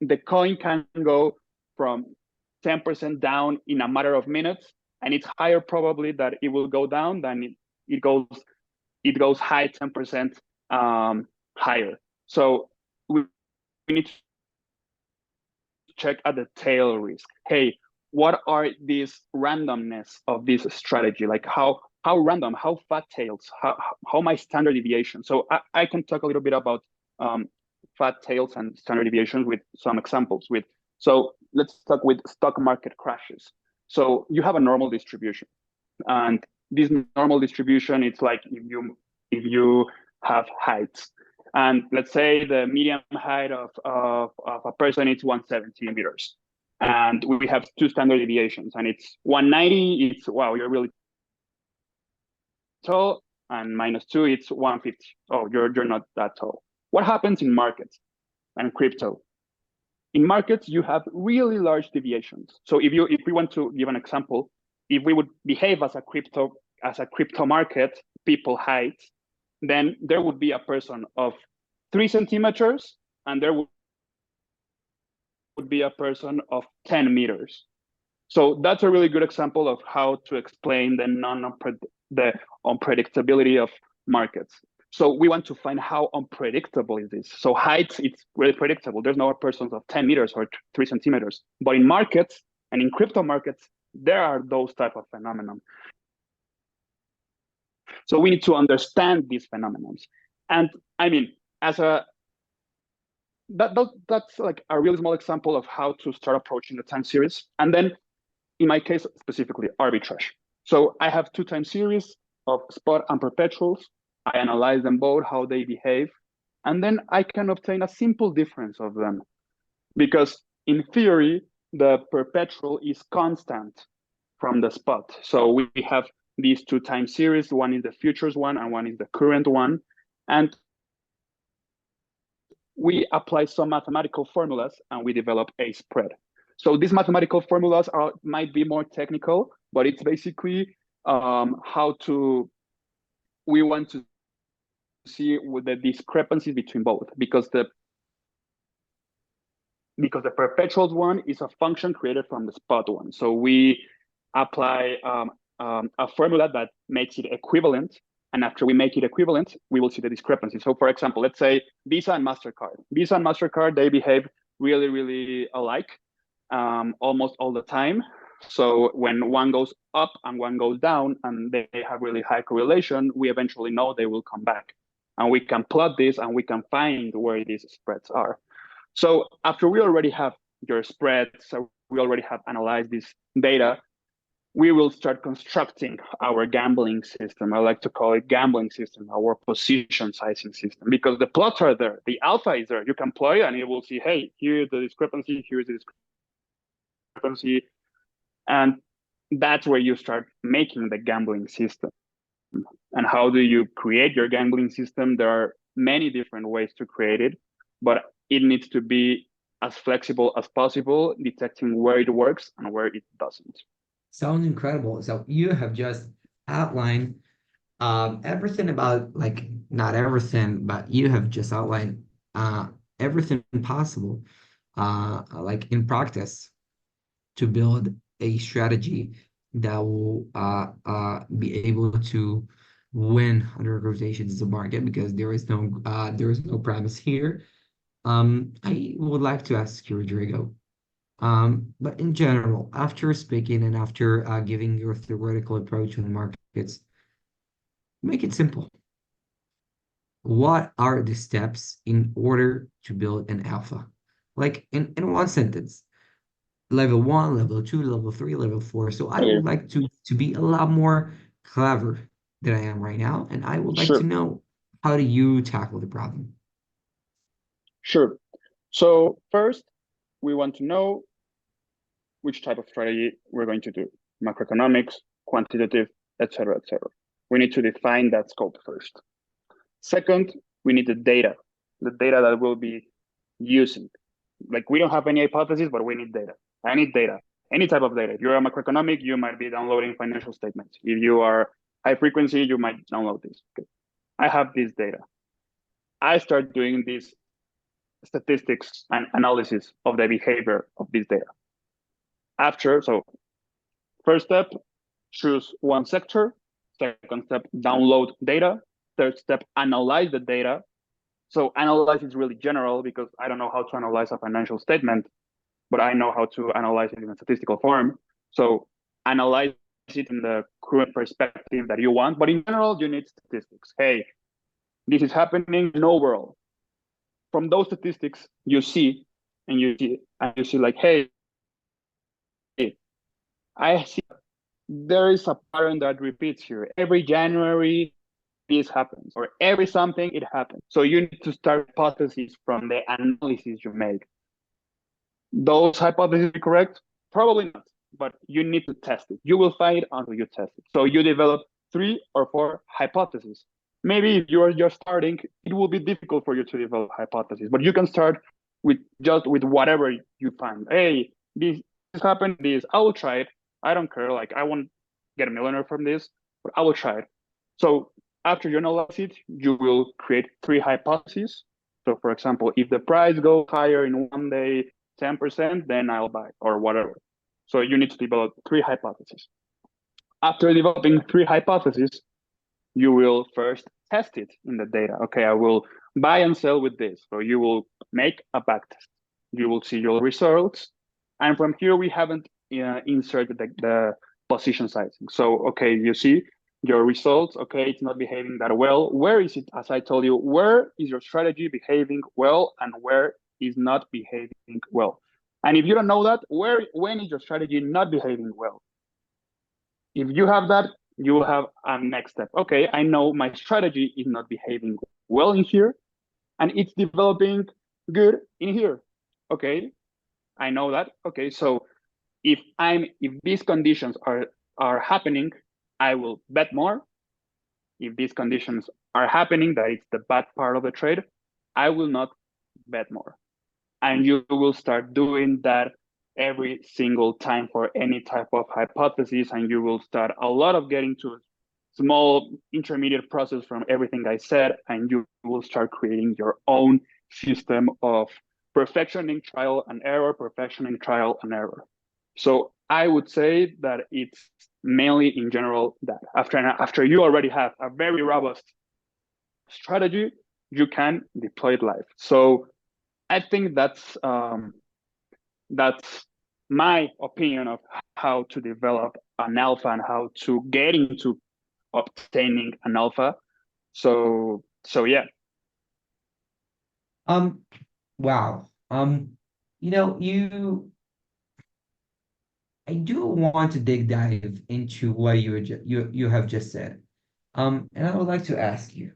the coin can go from 10% down in a matter of minutes, and it's higher probably that it will go down than it goes high 10% higher. So we need to check at the tail risk. Hey, what are these randomness of this strategy? Like how random, how fat tails, how my standard deviation. So I can talk a little bit about fat tails and standard deviations with some examples. So let's talk with stock market crashes. So you have a normal distribution, and this normal distribution, it's like if you have heights, and let's say the median height of a person is 170 meters, and we have two standard deviations, and it's 190, it's wow, you're really tall, and -2, it's 150. Oh, you're not that tall. What happens in markets and crypto? In markets, you have really large deviations. So if we want to give an example, if we would behave as a crypto market, people height, then there would be a person of 3 centimeters, and there would would be a person of 10 meters. So that's a really good example of how to explain the unpredictability of markets. So we want to find how unpredictable is this. So height, it's really predictable. There's no persons of 10 meters or 3 centimeters. But in markets and in crypto markets, there are those type of phenomena. So we need to understand these phenomena. And I mean, that's like a really small example of how to start approaching the time series. And then in my case, specifically arbitrage. So I have 2 time series of spot and perpetuals. I analyze them both, how they behave, and then I can obtain a simple difference of them. Because in theory, the perpetual is constant from the spot. So we have these 2 time series. One is the futures one and one is the current one. And we apply some mathematical formulas and we develop a spread. So these mathematical formulas might be more technical, but it's basically we want to see with the discrepancies between both, because the perpetual one is a function created from the spot one. So we apply a formula that makes it equivalent. And after we make it equivalent, we will see the discrepancy. So for example, let's say Visa and MasterCard. Visa and MasterCard, they behave really, really alike almost all the time. So when one goes up and one goes down and they have really high correlation, we eventually know they will come back. And we can plot this and we can find where these spreads are. So after we already have your spread, so we already have analyzed this data, we will start constructing our gambling system. I like to call it gambling system, our position sizing system, because the plots are there. The alpha is there. You can play and you will see, hey, here's the discrepancy, here's the discrepancy. And that's where you start making the gambling system. And how do you create your gambling system? There are many different ways to create it, but it needs to be as flexible as possible, detecting where it works and where it doesn't. Sounds incredible. So you have just outlined everything about, like, not everything, but you have just outlined everything possible, like in practice, to build a strategy that will be able to win under rotations in the market, because there is no premise here. I would like to ask you, Rodrigo, but in general, after speaking and after giving your theoretical approach on the markets, make it simple. What are the steps in order to build an alpha? Like in one sentence, level 1, level 2, level 3, level 4. So I would like to be a lot more clever than I am right now, and I would like to know, how do you tackle the problem? Sure. So first, we want to know which type of strategy we're going to do: macroeconomics, quantitative, etc., etc. We need to define that scope first. Second, we need the data that we'll be using. Like, we don't have any hypothesis, but we need data. I need data, any type of data. If you're a macroeconomic, you might be downloading financial statements. If you are high frequency, you might download this. Okay. I have this data. I start doing this statistics and analysis of the behavior of this data. So first step, choose one sector. Second step, download data. Third step, analyze the data. So analyze is really general, because I don't know how to analyze a financial statement, but I know how to analyze it in a statistical form. So analyze it in the current perspective that you want, but in general, you need statistics. Hey, this is happening in overall. From those statistics, you see like, hey, I see there is a pattern that repeats here. Every January, this happens, or every something, it happens. So you need to start hypotheses from the analysis you make. Those hypotheses are correct? Probably not, but you need to test it. You will find it until you test it. So you develop 3 or 4 hypotheses. Maybe if you're just starting, it will be difficult for you to develop hypotheses, but you can start with whatever you find. Hey, this happened, I will try it. I don't care, like, I won't get a millionaire from this, but I will try it. So after you analyze it, you will create 3 hypotheses. So for example, if the price goes higher in one day, 10%, then I'll buy or whatever. So you need to develop 3 hypotheses. After developing 3 hypotheses, you will first test it in the data. Okay, I will buy and sell with this. So you will make a backtest. You will see your results. And from here, we haven't inserted the position sizing. So, okay, you see your results. Okay, it's not behaving that well. Where is it? As I told you, where is your strategy behaving well and where is not behaving well? And if you don't know that, when is your strategy not behaving well? If you have that, you will have a next step. Okay, I know my strategy is not behaving well in here, and it's developing good in here. Okay, I know that. Okay, so if these conditions are happening, I will bet more. If these conditions are happening, that it's the bad part of the trade, I will not bet more. And you will start doing that every single time for any type of hypothesis, and you will start a lot of getting to a small intermediate process from everything I said, and you will start creating your own system of perfectioning trial and error, perfectioning trial and error. So I would say that it's mainly in general that after you already have a very robust strategy, you can deploy it live. So I think that's my opinion of how to develop an alpha and how to get into obtaining an alpha. So yeah. Wow. I do want to dig dive into what you have just said. And I would like to ask you.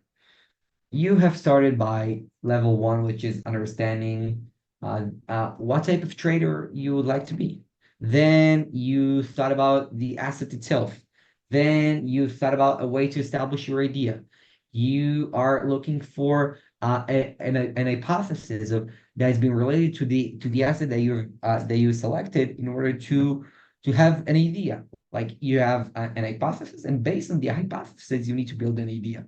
You have started by level one, which is understanding what type of trader you would like to be. Then you thought about the asset itself. Then you thought about a way to establish your idea. You are looking for an hypothesis that has been related to the asset that you selected in order to have an idea. Like you have an hypothesis, and based on the hypothesis, you need to build an idea.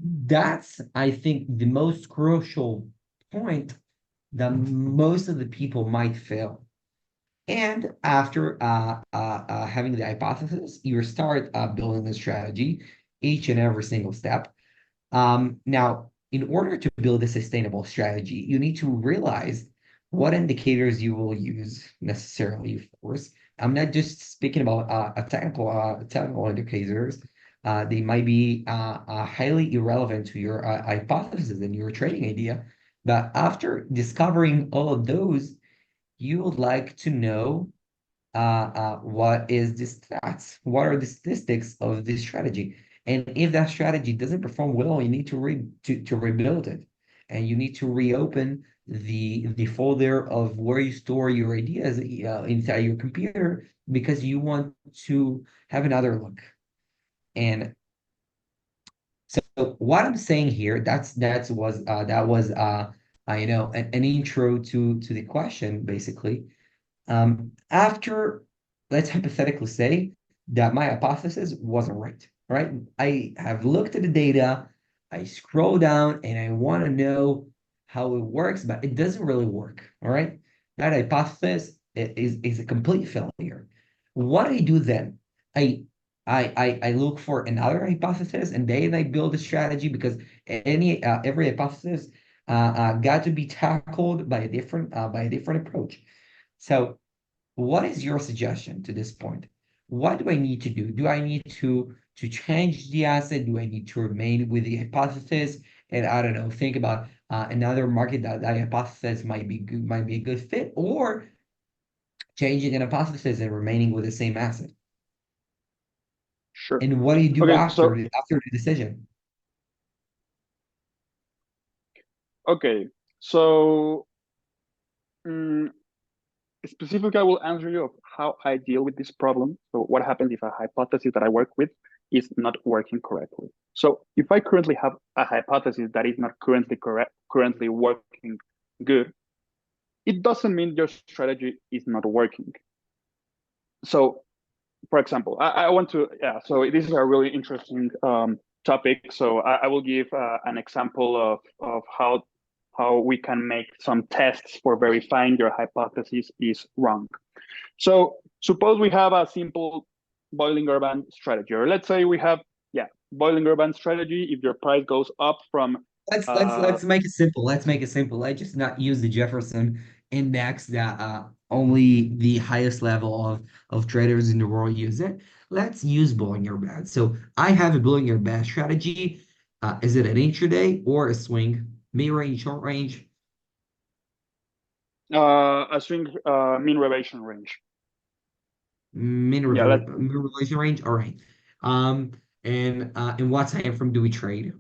That's, I think, the most crucial point that most of the people might fail. And after having the hypothesis, you start building the strategy, each and every single step. Now, in order to build a sustainable strategy, you need to realize what indicators you will use necessarily, of course. I'm not just speaking about technical indicators. They might be highly irrelevant to your hypothesis and your trading idea. But after discovering all of those, you would like to know what is the stats? What are the statistics of this strategy? And if that strategy doesn't perform well, you need to rebuild it, and you need to reopen the folder of where you store your ideas inside your computer because you want to have another look. And so what I'm saying here, that was an intro to the question basically. After, let's hypothetically say that my hypothesis wasn't right, right? I have looked at the data, I scroll down, and I want to know how it works, but it doesn't really work, all right? That hypothesis is a complete failure. What do I do then? I I look for another hypothesis, and then I build a strategy because every hypothesis got to be tackled by a different approach. So what is your suggestion to this point? What do I need to do? Do I need to change the asset? Do I need to remain with the hypothesis? And I don't know, think about another market that hypothesis might be a good fit, or changing an hypothesis and remaining with the same asset. Sure. And what do you do Okay, after so after the decision? okay, so mm, specifically, I will answer you of how I deal with this problem. So what happens if a hypothesis that I work with is not working correctly? So if I currently have a hypothesis that is not currently working good, it doesn't mean your strategy is not working. So for example, I want to, yeah, so this is a really interesting topic. So I will give an example of how how we can make some tests for verifying your hypothesis is wrong. So suppose we have a simple Bollinger Band strategy, or let's say we have, Bollinger Band strategy. If your price goes up from Let's make it simple. Let's make it simple. Let's just not use the Jefferson index that only the highest level of traders in the world use it. Let's use Bollinger Band. So I have a Bollinger Band strategy. Is it an intraday or a swing? Mid range, short range? a swing mean reversion range. Min Yeah, relation range. All right. And in what time frame do we trade?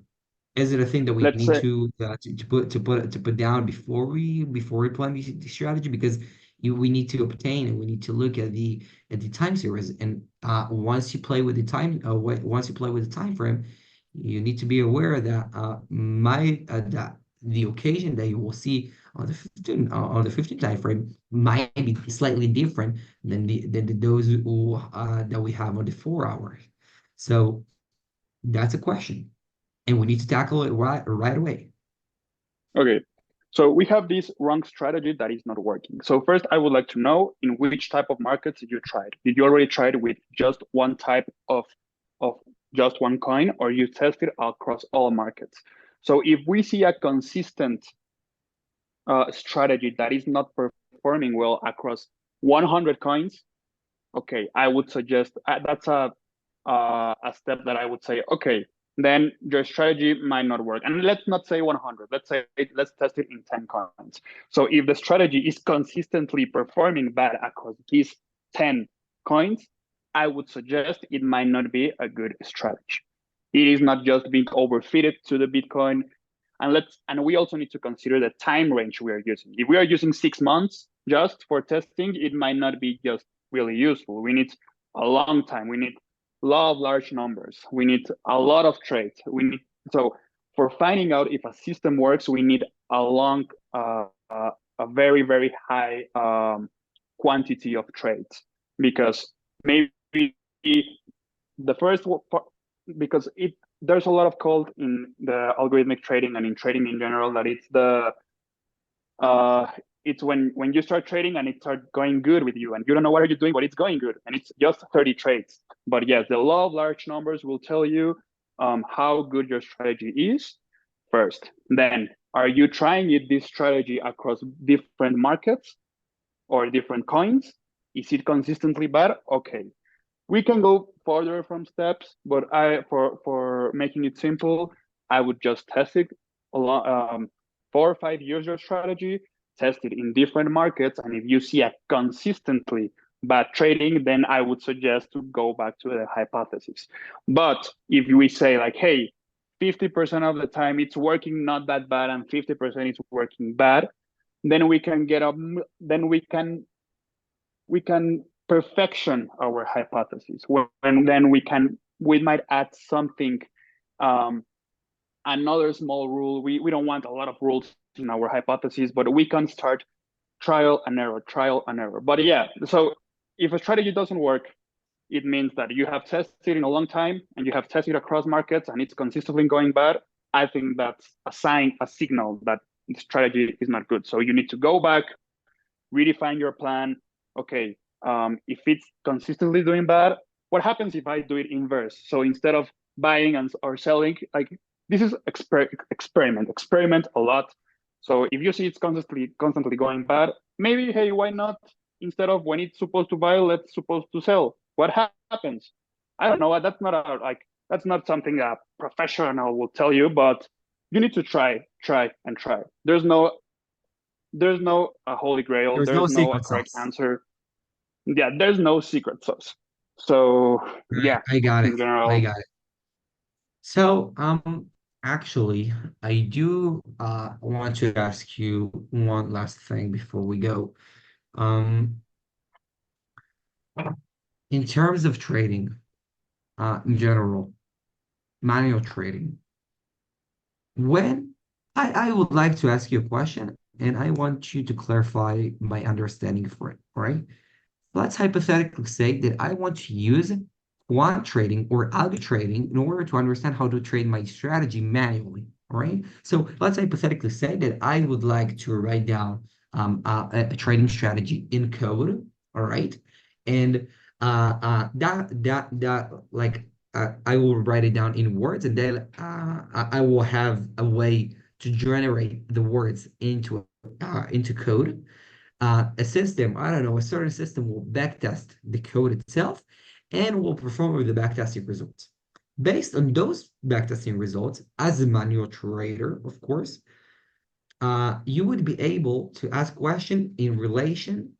Is it a thing that we let's need say to put down before we plan the strategy? Because we need to obtain and we need to look at the time series. And once you play with the once you play with the time frame, you need to be aware that that the occasion that you will see on the 15 time frame might be slightly different than those that we have on the 4 hours. So that's a question, and we need to tackle it right away. Okay, so we have this wrong strategy that is not working. So first, I would like to know in which type of markets did you try it? Did you already try it with just one type of just one coin, or you tested across all markets? So if we see a consistent strategy that is not performing well across 100 coins, okay, I would suggest that's a step that I would say, okay, then your strategy might not work. And let's not say 100. Let's test it in 10 coins. So if the strategy is consistently performing bad across these 10 coins, I would suggest it might not be a good strategy. It is not just being overfitted to the Bitcoin. And we also need to consider the time range we are using. If we are using 6 months just for testing, it might not be just really useful. We need a long time. We need a lot of large numbers. We need a lot of trades. So for finding out if a system works, we need a very, very high quantity of trades, because maybe the first part, because there's a lot of called in the algorithmic trading and in trading in general that it's when you start trading and it starts going good with you and you don't know what are you doing, but it's going good and it's just 30 trades. But yes, the law of large numbers will tell you how good your strategy is first. Then, are you trying this strategy across different markets or different coins? Is it consistently bad? Okay, we can go further from steps, but for making it simple, I would just test it 4 or 5 years your strategy, test it in different markets, and if you see a consistently bad trading, then I would suggest to go back to the hypothesis. But if we say like, hey, 50% of the time it's working not that bad and 50% is working bad, then we can get up, then we can perfection our hypothesis. And then we might add something, another small rule. We don't want a lot of rules in our hypothesis, but we can start trial and error. But yeah, so if a strategy doesn't work, it means that you have tested in a long time and you have tested across markets and it's consistently going bad. I think that's a signal that the strategy is not good. So you need to go back, redefine your plan. Okay, if it's consistently doing bad, what happens if I do it inverse? So instead of buying or selling, like this is experiment a lot. So if you see it's constantly going bad, maybe, hey, why not, instead of when it's supposed to buy, let's supposed to sell? What happens? I don't know. That's not something a professional will tell you, but you need to try. There's no holy grail. There's no There's no secret correct sauce. answer. Yeah, there's no secret sauce. So yeah, I got it. in I general. got it. So, actually, I do want to ask you one last thing before we go. Um, in terms of trading, in general, manual trading, when I would like to ask you a question, and I want you to clarify my understanding for it, all right? Let's hypothetically say that I want to use quant trading or algo trading in order to understand how to trade my strategy manually, All right. So let's hypothetically say that I would like to write down a trading strategy in code. All right. And that like I will write it down in words, and then I will have a way to generate the words into code. A system, I don't know, a certain system will backtest the code itself and will perform the backtesting results. Based on those backtesting results, as a manual trader, of course, you would be able to ask questions in relation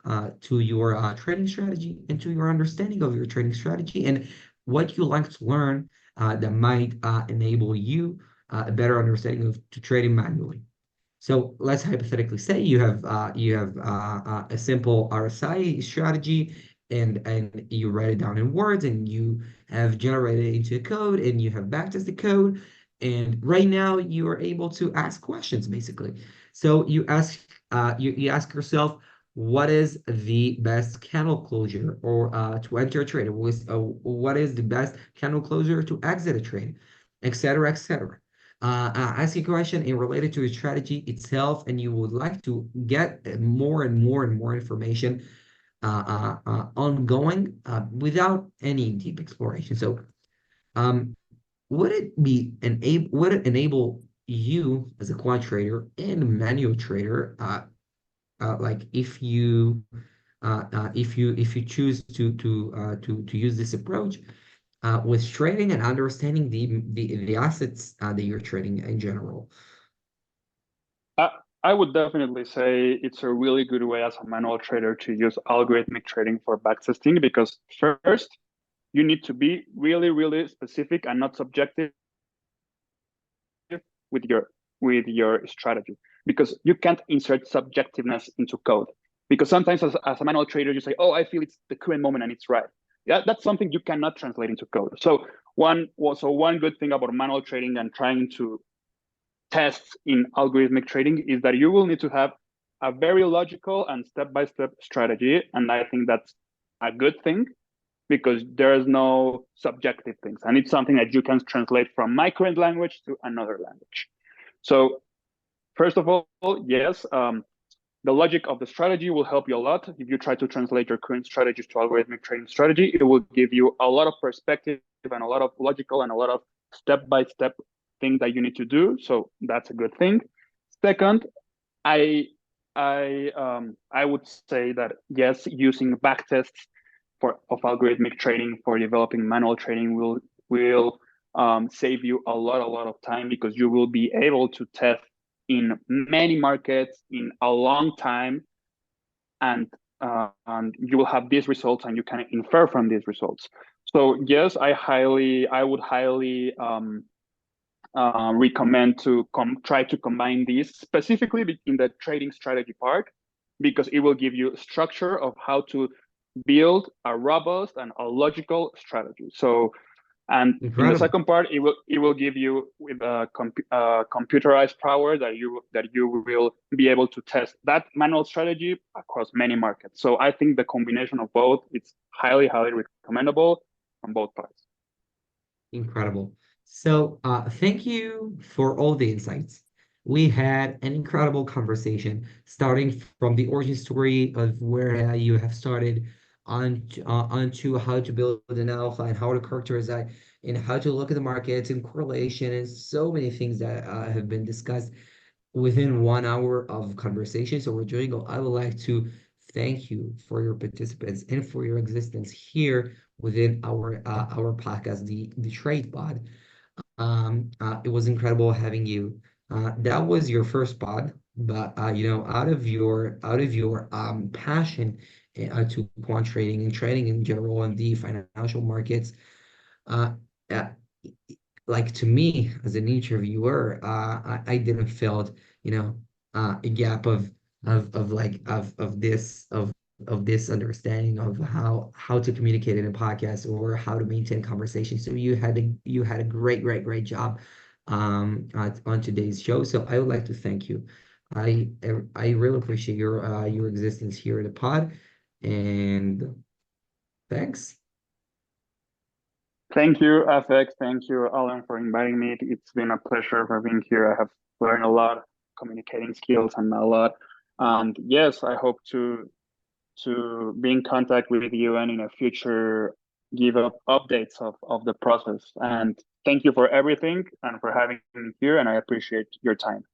to your trading strategy and to your understanding of your trading strategy and what you like to learn that might enable you a better understanding of to trading manually. So let's hypothetically say you have a simple RSI strategy and you write it down in words and you have generated it into a code and you have backtested the code. And right now you are able to ask questions basically. So you ask yourself, what is the best candle closure or to enter a trade? What is the best candle closure to exit a trade, et cetera, et cetera. Ask a question in related to the strategy itself, and you would like to get more and more and more information ongoing without any deep exploration. So, um, would it enable you as a quant trader and manual trader, like if you choose to use this approach? With trading and understanding the assets that you're trading in general. I, I would definitely say it's a really good way as a manual trader to use algorithmic trading for backtesting because first, you need to be really, really specific and not subjective with your strategy because you can't insert subjectiveness into code. Because sometimes as a manual trader, you say, oh, I feel it's the current moment and it's right. Yeah, that's something you cannot translate into code. So one good thing about manual trading and trying to test in algorithmic trading is that you will need to have a very logical and step-by-step strategy. And I think that's a good thing because there's no subjective things. And it's something that you can translate from my current language to another language. So first of all, yes, the logic of the strategy will help you a lot. If you try to translate your current strategies to algorithmic trading strategy, it will give you a lot of perspective and a lot of logical and a lot of step-by-step things that you need to do. So that's a good thing. Second, I would say that yes, using backtests of algorithmic trading for developing manual trading will save you a lot of time because you will be able to test in many markets in a long time, and you will have these results, and you can infer from these results. So yes, I would highly recommend to try to combine these specifically in the trading strategy part because it will give you structure of how to build a robust and a logical strategy. So, and in the Incredible. second part, it will give you with a computerized power that you will be able to test that manual strategy across many markets. So I think the combination of both it's highly recommendable on both parts. Incredible. So, thank you for all the insights. We had an incredible conversation, starting from the origin story of where you have started onto how to build an alpha and how to characterize that and how to look at the markets and correlation and so many things that have been discussed within 1 hour of conversation. So, Rodrigo, I would like to thank you for your participants and for your existence here within our podcast, the TradePod. It was incredible having you. That was your first pod, but out of your passion to quant trading and trading in general and the financial markets, uh, uh, like to me as an interviewer, I didn't felt a gap of this understanding of how to communicate in a podcast or how to maintain conversation. So you had a great job on today's show. So I would like to thank you. I really appreciate your existence here at the pod, and thanks. Thank you, FX. Thank you, Alan, for inviting me. It's been a pleasure for being here. I have learned a lot, communicating skills and a lot. And yes, I hope to be in contact with you and in a future give up updates of the process. And thank you for everything and for having me here. And I appreciate your time.